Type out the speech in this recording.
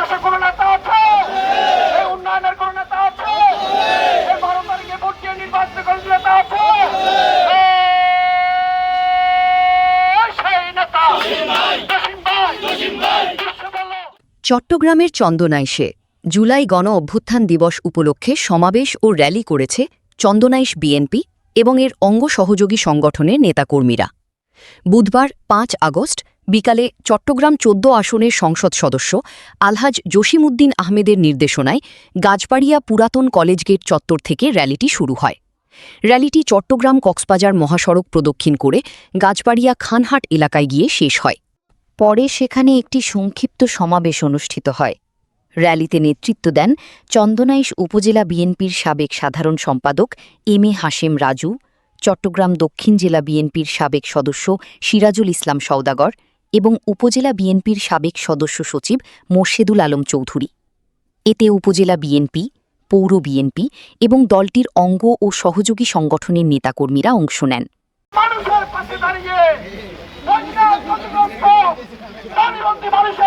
দেশে কোনো নেতা আছে? এই উন্নয়নের কোনো নেতা আছে? এই 12 তারিখে ভোট দিয়ে নির্বাচিত কোনো নেতা আছে? সেই নেতা জসিম ভাই। চট্টগ্রামের চন্দনাইশে জুলাই গণ অভ্যুত্থান দিবস উপলক্ষে সমাবেশ ও র্যালি করেছে চন্দনাইশ বিএনপি এবং এর অঙ্গ সহযোগী সংগঠনের নেতাকর্মীরা। বুধবার 5 আগস্ট বিকালে চট্টগ্রাম 14 আসনের সংসদ সদস্য আলহাজ জসিমউদ্দিন আহমেদের নির্দেশনায় গাজবাড়িয়া পুরাতন কলেজ গেট চত্বর থেকে র্যালিটি শুরু হয়। র্যালিটি চট্টগ্রাম কক্সবাজার মহাসড়ক প্রদক্ষিণ করে গাজবাড়িয়া খানহাট এলাকায় গিয়ে শেষ হয়। পরে সেখানে একটি সংক্ষিপ্ত সমাবেশ অনুষ্ঠিত হয়। র্যালিতে নেতৃত্ব দেন চন্দনাইশ উপজেলা বিএনপির সাবেক সাধারণ সম্পাদক এম.এ. হাশেম রাজু, চট্টগ্রাম দক্ষিণ জেলা বিএনপির সাবেক সদস্য সিরাজুল ইসলাম সওদাগর এবং উপজেলা বিএনপির সাবেক সদস্য সচিব মোর্শেদুল আলম চৌধুরী। এতে উপজেলা বিএনপি, পৌর বিএনপি এবং দলটির অঙ্গ ও সহযোগী সংগঠনের নেতাকর্মীরা অংশ নেন। মানুষের পাশে দাঁড়িয়ে বন্যা ক্ষতিগ্রস্ত পানিবন্দী মানুষের